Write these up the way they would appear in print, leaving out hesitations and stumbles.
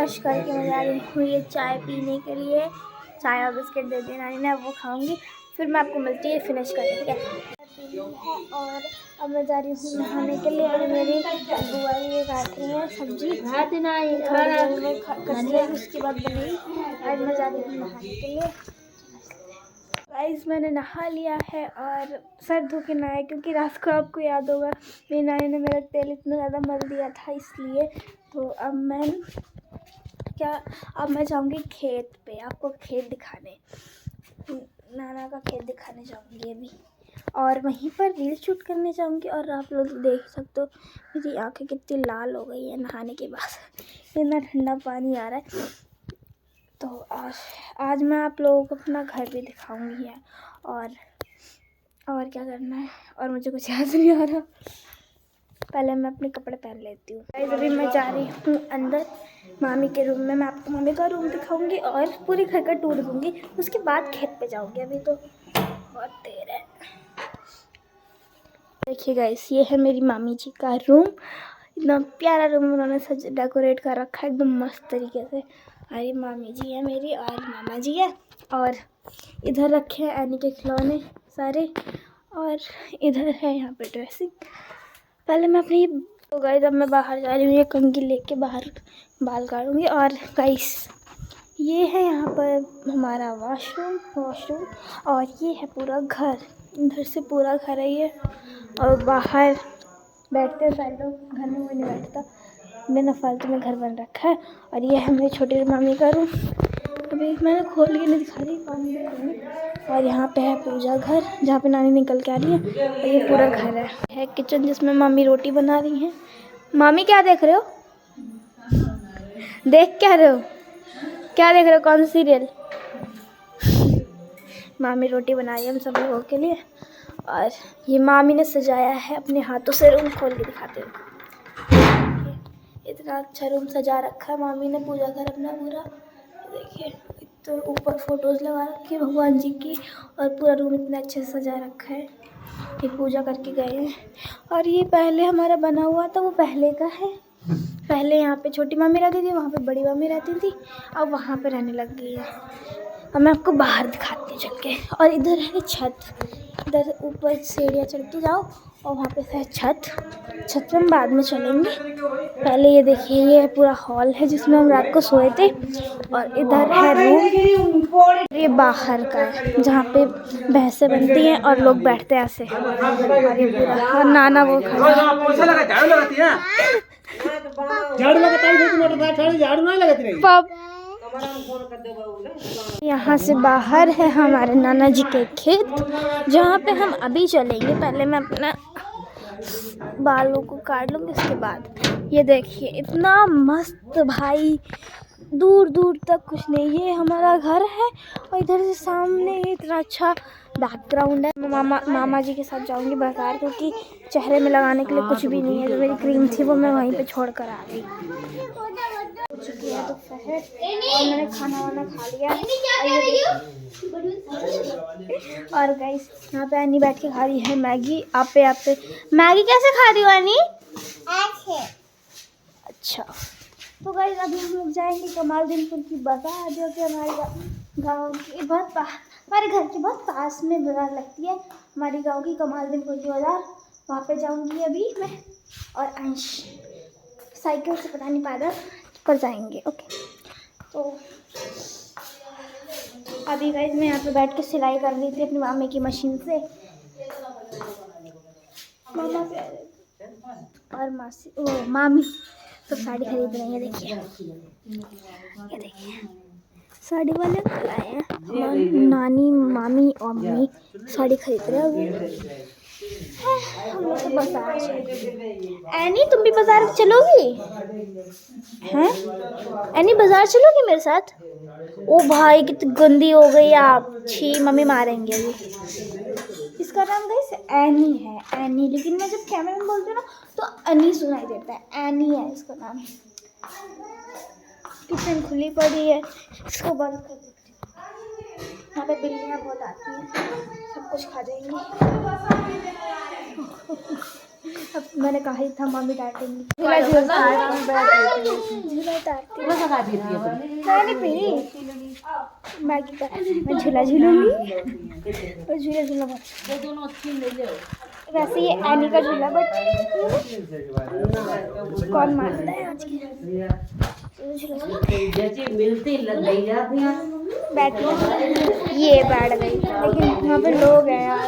Brush करके मैं जा रही हूँ ये चाय पीने के लिए। चाय और बिस्किट दे दी नानी ने, वो खाऊंगी, फिर मैं आपको मिलती है फिनिश करके, ठीक है। और अब मैं जा रही हूँ नहाने के लिए। अभी मेरी बुआ ये काट रही है सब्जी, उसके बाद बनेगी। आज मैं जा रही हूँ नहाने के लिए। गाइस मैंने नहा लिया है और सर धो के नहाया, क्योंकि रात को आपको याद होगा मेरी नानी ने मेरा तेल इतना ज़्यादा मल दिया था, इसलिए। तो अब मैं जाऊँगी खेत पे, आपको खेत दिखाने, नाना का खेत दिखाने जाऊँगी अभी, और वहीं पर रील शूट करने जाऊँगी। और आप लोग देख सकते हो मेरी आँखें कितनी लाल हो गई है नहाने के बाद, इतना ठंडा पानी आ रहा है। तो आज मैं आप लोगों को अपना घर भी दिखाऊंगी है, और क्या करना है, और मुझे कुछ याद नहीं आ रहा। पहले मैं अपने कपड़े पहन लेती हूँ। अभी मैं जा रही हूँ अंदर मामी के रूम में। मैं आपको मामी का रूम दिखाऊंगी और पूरे घर का टूर दूंगी, उसके बाद खेत पे जाऊंगी। अभी तो बहुत देर है। देखिए गाइस, ये है मेरी मामी जी का रूम। इतना प्यारा रूम उन्होंने डेकोरेट कर रखा है एकदम मस्त तरीके से। अरे मामी जी है मेरी और मामा जी है, और इधर रखे हैं एनी के खिलौने सारे, और इधर है यहाँ पे ड्रेसिंग। पहले मैं अपनी तो गाइस अब मैं बाहर जा रही हूँ, ये कंघी लेके बाहर बाल काटूंगी। और गाइस ये है यहाँ पर हमारा वॉशरूम, और ये है पूरा घर, इधर से पूरा घर है ये। और बाहर बैठते हैं सारे लोग, घर में कोई नहीं बैठता, बिना फालतू में घर बन रखा है। और ये है मेरी छोटी मामी का रूम, अभी मैंने खोल के नहीं दिखा रही, पानी में। और यहाँ पे है पूजा घर, जहाँ पे नानी निकल के आ रही है। और ये पूरा घर है किचन, जिसमें मामी रोटी बना रही हैं। मामी क्या देख रहे हो, देख क्या रहे हो, क्या देख रहे हो, कौन सी सीरियल? मामी रोटी बना रही है हम सब लोगों के लिए। और ये मामी ने सजाया है अपने हाथों से, रूम खोल के दिखाते हो, इतना अच्छा रूम सजा रखा है मामी ने, पूजा घर अपना पूरा। देखिए तो ऊपर फोटोज लगा रखी है भगवान जी की, और पूरा रूम इतना अच्छे से सजा रखा है। ये पूजा करके गए हैं। और ये पहले हमारा बना हुआ था, वो पहले का है। पहले यहाँ पे छोटी मामी रहती थी, वहाँ पे बड़ी मामी रहती थी, अब वहाँ पे रहने लग गई है। अब मैं आपको बाहर दिखाती हूँ चल के। और इधर है छत, इधर ऊपर सीढ़ियाँ चढ़ के जाओ, और वहाँ पे है छत पे हम बाद में चलेंगे। पहले ये देखिए, ये पूरा हॉल है जिसमें हम रात को सोए थे। और इधर है रूम, ये बाहर का है जहाँ पे भैंसें बनती हैं और लोग बैठते हैं ऐसे। और ये पूरा, और नाना वो खड़ा यहाँ से बाहर है हमारे नाना जी के खेत, जहाँ पे हम अभी चलेंगे। पहले मैं अपना बालों को काट लूँगी, उसके बाद। ये देखिए इतना मस्त भाई, दूर दूर तक कुछ नहीं, ये हमारा घर है। और इधर से सामने इतना अच्छा बैकग्राउंड है। मैं मामा जी के साथ जाऊंगी बाजार, क्योंकि चेहरे में लगाने के लिए कुछ भी नहीं है। जो मेरी क्रीम थी वो मैं वहीं पे छोड़ कर आ गई। हो चुकी है दोपहर, और मैंने खाना वाना खा लिया। और गाइस यहाँ पे एनी बैठ के खा रही है मैगी। आप पे मैगी कैसे खा रही हो एनी? अच्छा, तो गाइस अभी हम लोग जाएंगे कमालदीनपुर की बाजार, जो कि हमारे गाँव की हमारे घर के बहुत पास में बाजार लगती है, हमारी गाँव की कमालदीनपुर की बाजार। वहाँ पे जाऊँगी अभी मैं और अंश, साइकिल से पता नहीं पैदल पर जाएंगे। ओके, तो अभी गाइस मैं यहाँ पे बैठ के सिलाई कर रही थी अपनी मामी की मशीन से। मामा और मामी तो साड़ी खरीद रही है। देखिए ये देखिए, साड़ी वाले कल आए हैं, नानी मामी और मम्मी साड़ी खरीद रहे हैं। हम लोग तो बाजार एनी, तुम भी बाजार चलोगी हैं? एनी बाजार चलोगी मेरे साथ? ओ भाई कितनी गंदी हो गई आप, छी, मम्मी मारेंगे अभी। इसका नाम गाइस एनी है, एनी, लेकिन मैं जब कैमरे में बोलती हूँ ना तो अनी सुनाई देता है, एनी है इसका नाम। किचन खुली पड़ी है, इसको बंद कर देती हूँ। यहाँ पे बिल्लियाँ बहुत आती हैं, सब कुछ खा जाएंगी। अब मैंने कहा ही था मम्मी डांटेंगी। झूला झूलता नहीं पी मैगी का मैं झूला झूलूंगी और झूला झूला वैसे ये एनी का झूला बट कौन मानता है आज की मिलती लग गई बैठ ये बैठ गई लेकिन वहाँ पे लोग हैं यार।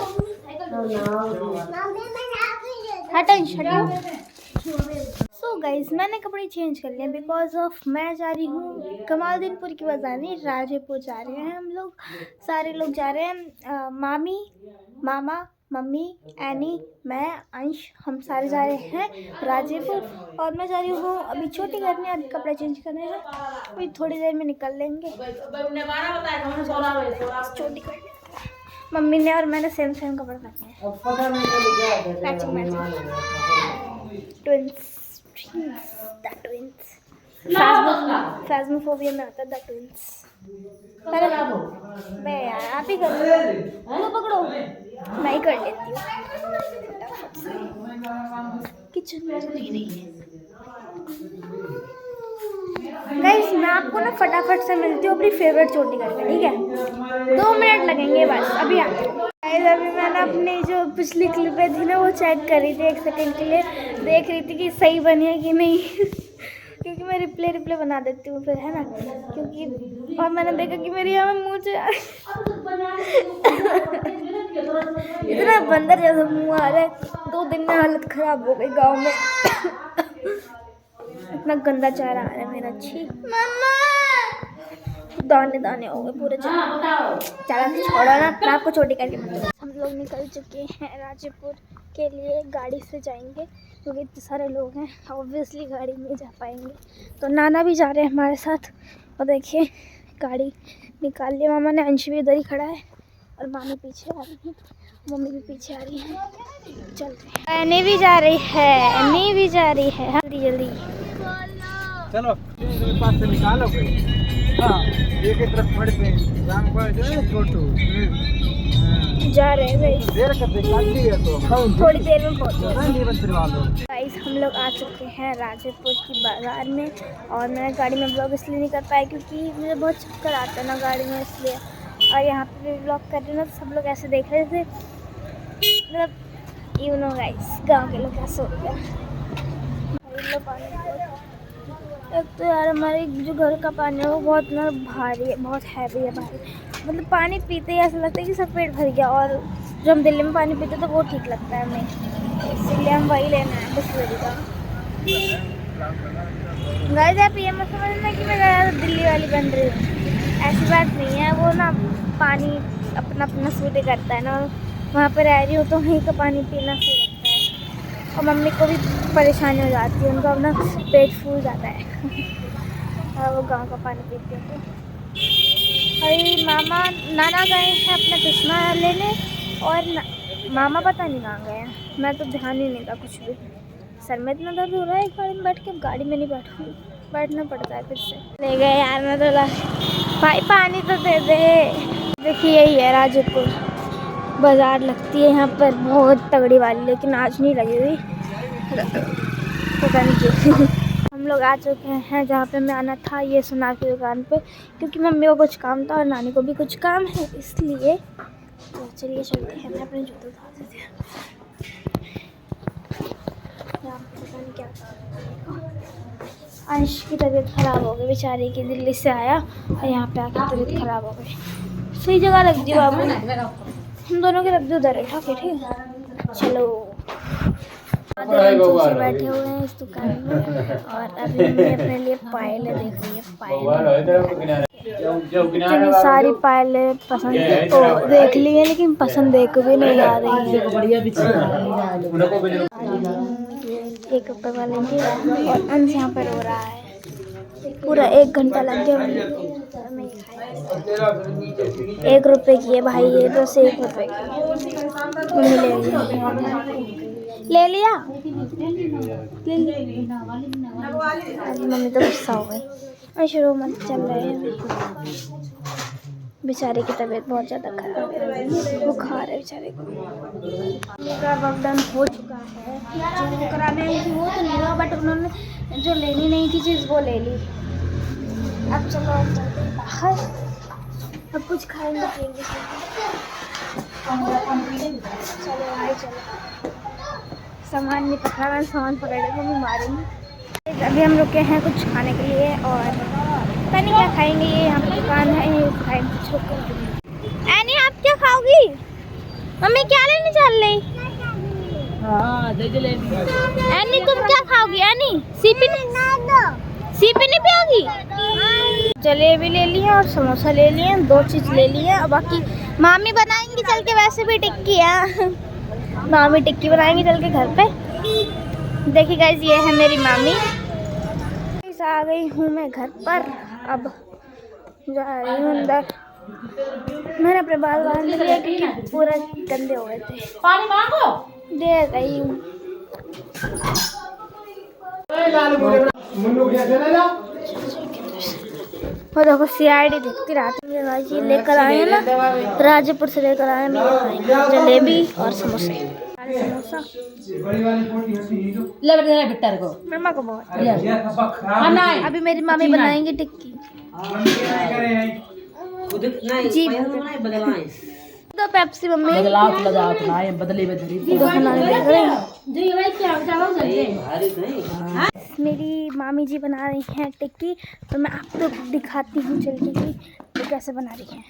सो गाइज मैंने कपड़े चेंज कर लिए बिकॉज ऑफ मैं जा रही हूँ कमालदीनपुर की बाजार नहीं राजेपुर जा रहे हैं हम लोग। सारे लोग जा रहे हैं मामी मामा मम्मी एनी मैं अंश हम सारे जा रहे हैं राजेपुर। और मैं जा रही हूँ अभी छोटी करने अभी कपड़े चेंज करने हैं अभी थोड़ी देर में निकल लेंगे। छोटी करने मम्मी ने और मैंने सेम कपड़े पहने हैं मैचिंग मैचिंग ट्विंस फैज़्मोफोबिया में आता है द ट्विंस। मैं यार आप ही कर लो पकड़ो मैं ही कर लेती हूँ किचन में नहीं रही है। गाइस मैं आपको ना फटाफट से मिलती हूँ अपनी फेवरेट चोटी करके ठीक है 2 मिनट लगेंगे बस अभी आती हूँ। गाइस अभी मैंने अपनी जो पिछली क्लिपें थी ना वो चेक करी थी 1 सेकंड के लिए देख रही थी कि सही बनी है कि नहीं क्योंकि मैं रिप्ले बना देती हूँ फिर है ना क्योंकि और मैंने देखा कि मेरी यहाँ मुँह से इतना बंदर जैसा मुँह आ रहा है 2 दिन में हालत खराब हो गई गाँव में इतना गंदा चेहरा आ रहा है मेरा। अच्छी दाने दाने हो गए पूरे चेहरे। चला छोड़ो ना मैं आपको छोटी करके बताऊँ। हम लोग निकल चुके हैं राजेपुर के लिए गाड़ी से जाएंगे क्योंकि इतने सारे लोग हैं ऑब्वियसली गाड़ी में जा पाएंगे तो नाना भी जा रहे हैं हमारे साथ। और देखिए गाड़ी निकाल लिया मामा ने अंश भी इधर ही खड़ा है और मामी पीछे आ रही है मम्मी भी पीछे आ रही है। चलते हैं एनी भी जा रही है एनी भी जा रही है जल्दी जल्दी चलो पास से निकालो हाँ एक तरफ खड़े पे जान पर जो छोटू जा रहे हैं देर करते काटी है तो थोड़ी देर में पहुंचे। गाइस हम लोग आ चुके हैं राजेपुर की बाजार में और मैं गाड़ी में ब्लॉग इसलिए नहीं कर पाया क्योंकि मुझे बहुत चक्कर आता है ना गाड़ी में इसलिए। और यहाँ पे भी ब्लॉग कर रहे हैं ना तो सब लोग ऐसे देख रहे थे मतलब यू नो गाइस गाँव के लोग ऐसे होते हैं। एक तो यार हमारे जो घर का पानी है वो बहुत ना भारी है बहुत हैवी है भारी मतलब पानी पीते ही ऐसा लगता है कि सब पेट भर गया। और जो हम दिल्ली में पानी पीते तो वो ठीक लगता है हमें इसलिए हम वही लेना है बिस्लरी का। गाइस आप ये मत समझना कि मैं ज़्यादा दिल्ली वाली बन रही हूँ ऐसी बात नहीं है। वो ना पानी अपना अपना सूट करता है ना वहाँ पर रह रही हूँ तो वहीं का पानी पीना सही लगता है और मम्मी को भी परेशानी हो जाती है उनका अपना पेट फूल जाता है और वो गांव का पानी पीते हैं। अरे मामा नाना गए हैं अपना चश्मा लेने और मामा पता नहीं कहाँ गए हैं मैं तो ध्यान ही नहीं था कुछ भी। सर में इतना दर्द हो रहा है एक गाड़ी में बैठ के गाड़ी में नहीं बैठना पड़ता है फिर से ले गए यार मैं तो भाई पानी तो दे दे। देखिए यही है राजेपुर बाज़ार लगती है यहाँ पर बहुत तगड़ी वाली लेकिन आज नहीं लगी हुई पता नहीं क्यों। हम लोग आ चुके हैं जहाँ पे मैं आना था ये सुनार की दुकान पे क्योंकि मम्मी को कुछ काम था और नानी को भी कुछ काम है इसलिए तो चलिए चलते हैं। मैं अपने जूते उतार देती हूँ पता नहीं क्या अंश की तबीयत ख़राब हो गई बेचारे की दिल्ली से आया और यहाँ पे आकर तबीयत ख़राब हो गई। सही जगह रख दी बाबू हम दोनों के रख दो उधर ठीक है चलो। से बैठे हुए हैं इस दुकान में और अभी हमने अपने लिए पायलें देख रही है इतनी सारी पायलें पसंद तो देख ली है लेकिन पसंद देख भी नहीं आ रही है। 1 रुपये वाले की और अंश यहाँ पर हो रहा है पूरा 1 घंटा लग गया हमें 1 रुपये की है भाई ये बस 1 रुपये की ले लिया मम्मी तो गुस्सा हो गई शुरू मत चल रहे हैं बेचारे की तबीयत बहुत ज़्यादा खराब है, बुखार है बेचारे को। का वर्क डन हो चुका है, जो कराने आई थी वो तो नहीं हुआ, बट उन्होंने जो लेनी नहीं थी चीज़ वो ले ली। अब चलो अब चलते हैं बाहर, अब कुछ खाएंगे पिएंगे। चलो भाई चलो, सामान नहीं पकड़ा, मैंने सामान पकड़े को भी मारेंगे। अभी हम रुके हैं कुछ खाने के लिए और पता नहीं क्या खाएंगे, ये यहाँ पे दुकान है, ये खाएंगे। एनी आप क्या खाओगी? मम्मी क्या लेने चल रही? एनी तुम क्या खाओगी? एनी सीपी नहीं पियोगी? जलेबी ले लिए और समोसा ले लिए, 2 चीज़ ले लिए। और बाकी मामी बनाएंगी चल के, वैसे भी टिक्की है, मामी टिक्की बनाएंगी चल के घर पे। देखिए गाइस, ये है मेरी मामी। आ गई हूँ मैं घर पर, अब जा रही हूँ अंदर। मैंने अपने बाल बांध लिए क्योंकि पूरा गंदे हो गए थे। पानी मांगो, दे रही हूँ। वो देखो सीआईडी दिखती रात में गाइस, ये लेकर आए हैं ना, राजेपुर से लेकर आए हैं जलेबी और समोसे। समोसा मम्मा को बहुत। अभी मेरी मामी बनाएंगी टिक्की जी। तो पेप्सी मम्मी मेरी मामी जी बना रही हैं टिक्की, तो मैं आपको दिखाती हूँ चल के कि वो कैसे बना रही हैं।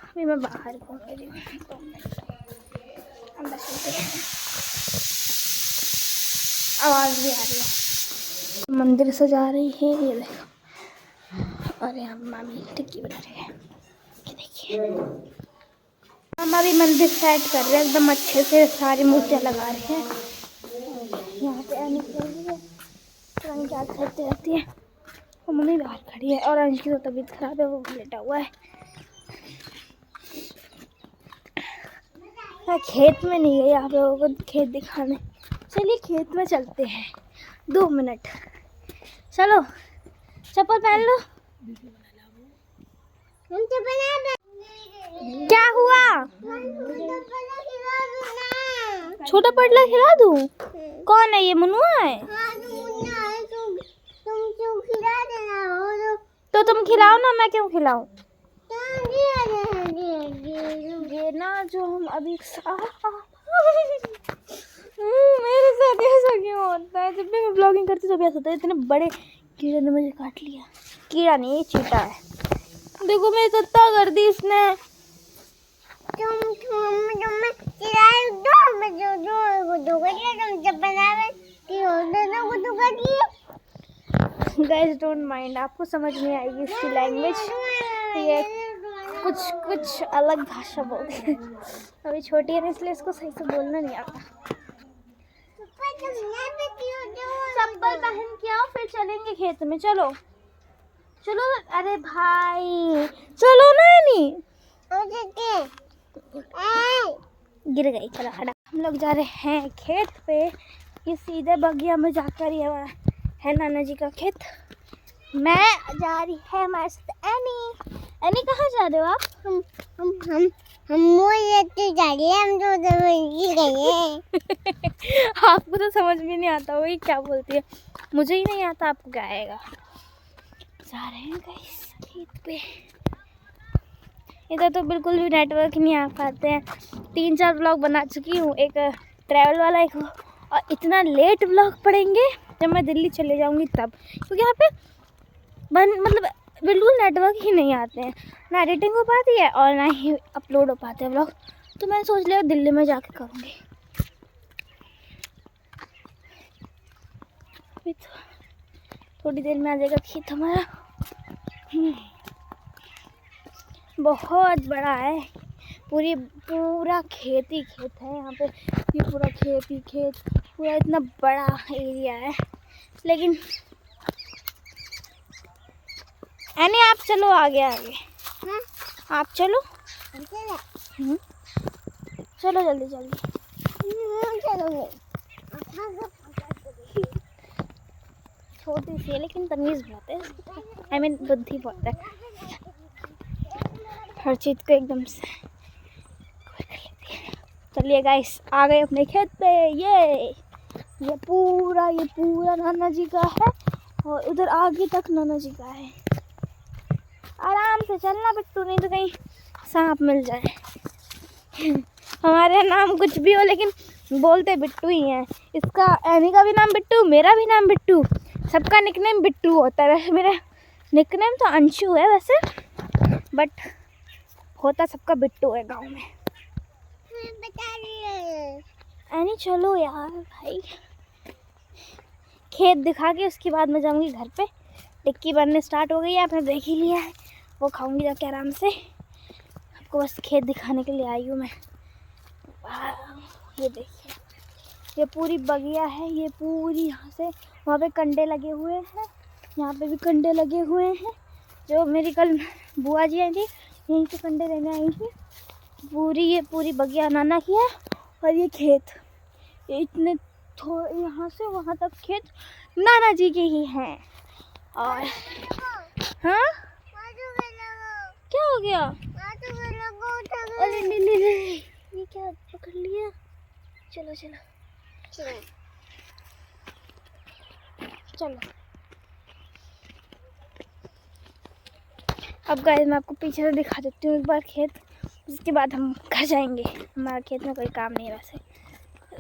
अभी मैं बाहर घूम रही हूँ, अंदर चलते हैं। आवाज़ भी आ रही है। मंदिर सजा रही है ये देखो, और यहाँ मामी टिक्की बना रही है, ये देखिए। मामा भी मंदिर सेट कर रहे हैं एकदम अच्छे से, सारी मूर्तियाँ लगा रहे हैं। यहाँ पे आने के लिए क्या करते रहती है, और मम्मी बाहर खड़ी है, और अंश की तो तबीयत खराब है, वो लेटा हुआ है। मैं खेत में नहीं गई आप लोगों को खेत दिखाने, चलिए खेत में चलते हैं। 2 मिनट, चलो चप्पल पहन लो। क्या हुआ? छोटा पटला खिला दूं? कौन है ये? मुनुआ है? तो तुम खिलाओ ना, मैं क्यों खिलाऊं? ये ना जो हम अभी मेरे साथ ऐसा क्यों होता है? जब भी मैं ब्लॉगिंग करती हूँ तब ऐसा होता है। इतने बड़े कीड़े ने मुझे काट लिया। कीड़ा नहीं, ये चीटा है। देखो मेरी सत्ता कर दी इसने। गाइस डोंट माइंड, आपको समझ नहीं आएगी इसकी लैंग्वेज, ये कुछ अलग भाषा बोलते हैं। अभी छोटी है ना, इसलिए इसको सही से बोलना नहीं आता। चप्पल पहन के आओ, फिर चलेंगे खेत में। चलो चलो, अरे भाई चलो ना। नहीं गिर गई, चलो हटा। हम लोग जा रहे हैं खेत पे, ये सीधे बगिया में जाकर ये है नाना जी का खेत। मैं जा रही है हमारे साथ एनी। एनी कहाँ जा रहे हो आप? हम जा रहे हैं, हम आपको तो समझ भी नहीं आता वही क्या बोलती है, मुझे ही नहीं आता, आपको क्या आएगा। जा रहे हैं गाइस खेत पे। इधर तो बिल्कुल भी नेटवर्क नहीं आ पाते हैं। 3-4 ब्लॉग बना चुकी हूँ, एक ट्रैवल वाला, एक और इतना लेट ब्लॉग पड़ेंगे जब मैं दिल्ली चले जाऊँगी तब, क्योंकि यहाँ पे मतलब बिल्कुल नेटवर्क ही नहीं आते हैं, ना एडिटिंग हो पाती है और ना ही अपलोड हो पाते हैं ब्लॉग। तो मैंने सोच लिया दिल्ली में जाके करूँगी। अभी तो थोड़ी देर में आ जाएगा खेत हमारा। बहुत बड़ा है, पूरा खेत ही खेत है यहाँ पे। ये पूरा खेत ही खेत, पूरा इतना बड़ा एरिया है। लेकिन एनी आप चलो आगे आगे। हाँ? आप चलो। चलो जल्दी जल्दी। छोटी सी है लेकिन तमीज़ बहुत है, I mean बुद्धि बहुत है। हर चीज़ को एकदम से कवर कर लेती है। चलिए गाइस, आ गए अपने खेत पे। ये पूरा नाना जी का है और उधर आगे तक नाना जी का है। आराम से चलना बिट्टू, नहीं तो कहीं सांप मिल जाए। हमारे नाम कुछ भी हो लेकिन बोलते बिट्टू ही हैं। इसका एनी का भी नाम बिट्टू, मेरा भी नाम बिट्टू, सबका निकनेम बिट्टू होता है। वैसे मेरा निकनेम तो अंशु है वैसे, बट होता सबका बिट्टू है गांव में। एनी चलो यार भाई, खेत दिखा के उसके बाद मैं जाऊंगी घर पे। टिक्की बनने स्टार्ट हो गई है, आपने देख ही लिया है, वो खाऊंगी जाके आराम से। आपको बस खेत दिखाने के लिए आई हूँ मैं। ये देखिए, ये पूरी बगिया है, ये पूरी यहाँ से वहाँ पे कंडे लगे हुए हैं, यहाँ पे भी कंडे लगे हुए हैं। जो मेरी कल बुआ जी आई थी, यहीं से कंडे लेने आई थी। ये पूरी बगिया नाना की है। और ये खेत, ये इतने यहाँ से वहाँ तक खेत नाना जी के ही हैं। और हाँ, क्या हो गया? अरे नहीं, ये क्या पकड़ लिया? चलो अब गाइस मैं आपको पीछे से दिखा देती हूँ एक बार खेत, उसके बाद हम घर जाएंगे। हमारा खेत में कोई काम नहीं है वैसे,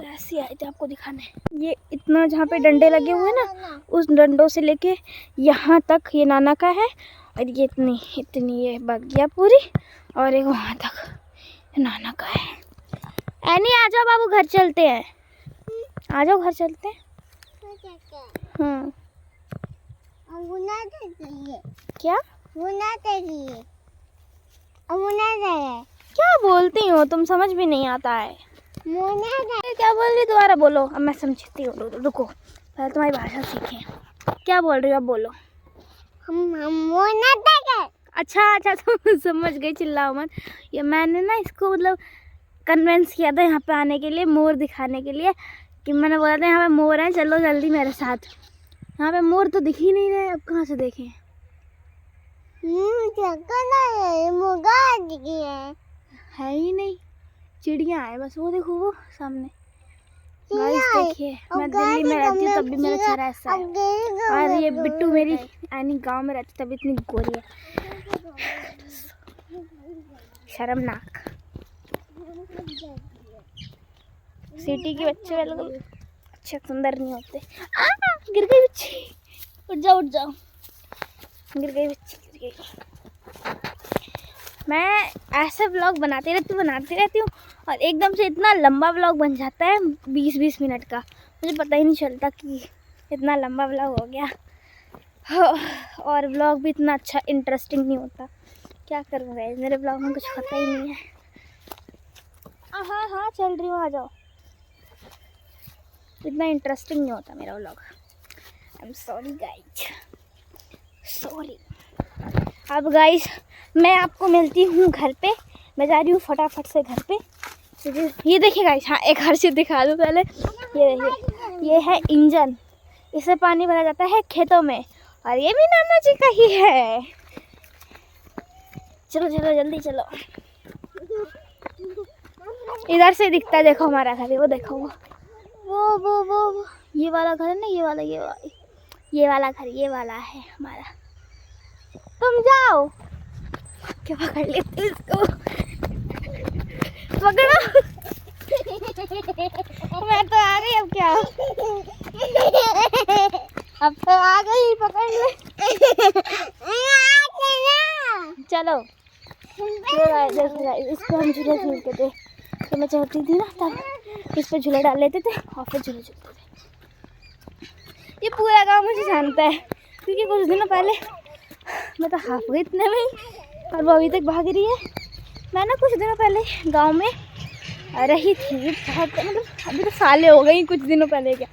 ऐसे आए थे आपको दिखाने। ये इतना जहाँ पे डंडे लगे हुए हैं ना, उस डंडों से लेके यहाँ तक ये नाना का है। और ये इतनी ये बगिया पूरी, और एक वहाँ तक नाना का है। एनी आ जाओ बाबू, घर चलते हैं। आ जाओ घर चलते हैं। हाँ क्या क्या बोलती हो तुम, समझ भी नहीं आता है। क्या बोल रही, दोबारा बोलो। अब मैं समझती हूँ, रुको पहले तुम्हारी भाषा सीखें। क्या बोल रही हो, अब बोलो। अच्छा तुम समझ गई, चिल्लाओ मत। ये मैंने ना इसको मतलब कन्वेंस किया था यहाँ पे आने के लिए, मोर दिखाने के लिए। कि मैंने बोला था यहाँ पे मोर हैं, चलो जल्दी मेरे साथ। यहाँ पे मोर तो दिख ही नहीं रहे, अब कहाँ से देखें? है ही नहीं, चिड़िया है बस, वो देखो वो सामने। गाइस देखिए, मैं दिल्ली में रहती हूँ तब भी मेरा चेहरा ऐसा है। और ये बिट्टू मेरी यानी गांव में रहती तब इतनी गोरी है, शर्मनाक। सिटी के बच्चे बिल्कुल अच्छे सुंदर नहीं होते। गिर गई बच्ची, उठ जाओ। गिर गई बच्ची। मैं ऐसे व्लॉग बनाती रहती हूँ और एकदम से इतना लंबा व्लॉग बन जाता है 20-20 मिनट का, मुझे पता ही नहीं चलता कि इतना लंबा व्लॉग हो गया। और व्लॉग भी इतना अच्छा इंटरेस्टिंग नहीं होता। क्या करूँगा, मेरे व्लॉग में कुछ होता ही नहीं है। हाँ चल रही हूँ, आ जाओ। इतना इंटरेस्टिंग नहीं होता मेरा vlog. I am sorry guys, sorry. अब गाइज मैं आपको मिलती हूँ घर पे। मैं जा रही हूँ फटाफट से घर पे। ये देखिए गाइज, हाँ एक हर चीज़ दिखा दूँ पहले। ये देखिए, ये है इंजन, इससे पानी भरा जाता है खेतों में, और ये भी नाना जी का ही है। चलो जल्दी चलो। इधर से दिखता है, देखो हमारा घर, वो देखो वो ये वाला घर है ना, ये वाला घर, ये वाला है हमारा। तुम जाओ, क्या पकड़ लेते इसको, पकड़ो। मैं तो आ गई, अब क्या, अब तो आ गई, पकड़ ले। चलो इसको हम झूला झूलते थे, तो मैं चढ़ती थी ना तब इस पर झूला डाल लेते थे और फिर झूले झूलते थे। ये पूरा गांव मुझे जानता है, क्योंकि कुछ दिनों पहले मैं तो हाफ गई इतने में और वो अभी तक भाग रही है। मैं ना कुछ दिनों पहले गांव में रही थी, बहुत मतलब अभी तो सालें हो गई, कुछ दिनों पहले क्या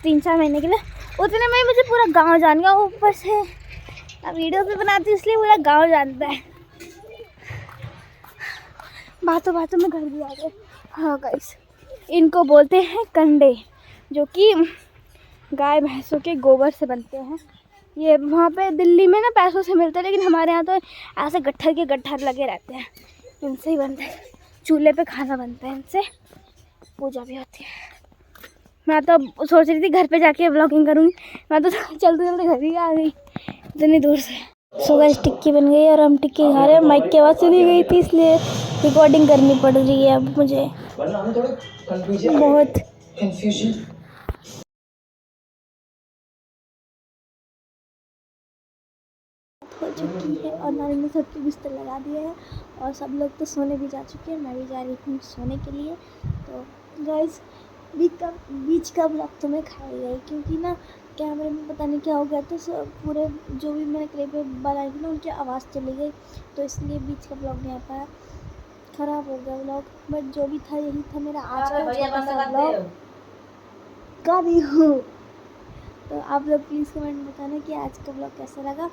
3-4 महीने के लिए, उतने में मुझे पूरा गांव जान गया। ऊपर से अब वीडियो भी बनाती हूँ इसलिए पूरा गांव जानता है। बातों में घर भी आ गए। हाँ गाइस, इनको बोलते हैं कंडे, जो कि गाय भैंसों के गोबर से बनते हैं। ये वहाँ पे दिल्ली में ना पैसों से मिलते हैं, लेकिन हमारे यहाँ तो ऐसे गट्ठर के गट्ठर लगे रहते हैं, इनसे ही बनता है। चूल्हे पे खाना बनता है इनसे, पूजा भी होती है। मैं तो सोच रही थी घर पे जाके व्लॉगिंग करूँगी, मैं तो चलते चलते घर ही आ गई इतनी दूर से। सो गाइस टिक्की बन गई और हम टिक्की खा रहे हैं। माइक की आवाज़ चली गई थी इसलिए रिकॉर्डिंग करनी पड़ रही है अब मुझे, बहुत हो चुकी है और नानी ने सबके बिस्तर लगा दिए हैं और सब लोग तो सोने भी जा चुके हैं। मैं भी जा रही हूँ सोने के लिए। तो गाइस बीच का ब्लॉग तो मैं खाई गई, क्योंकि ना कैमरे में पता नहीं क्या हो गया, तो पूरे जो भी मैंने क्लिप बनाई थी ना उनकी आवाज़ चली गई, तो इसलिए बीच का ब्लॉग नहीं आ पाया, ख़राब हो गया ब्लॉग। बट जो भी था यही था मेरा आज का छोटा सा ब्लॉग। कर रही हूँ तो आप लोग प्लीज़ कमेंट में बताना कि आज का ब्लॉग कैसा लगा,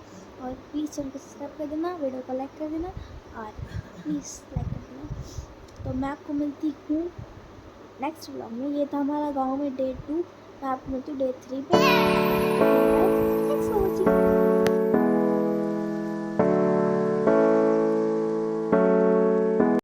और प्लीज़ चैनल को सब्सक्राइब कर देना, वीडियो को लाइक कर देना, और प्लीज़ लाइक कर देना। तो मैं आपको मिलती हूँ नेक्स्ट ब्लॉग में। ये था हमारा गांव में डे 2, मैं आपको मिलती हूँ डे 3 पे।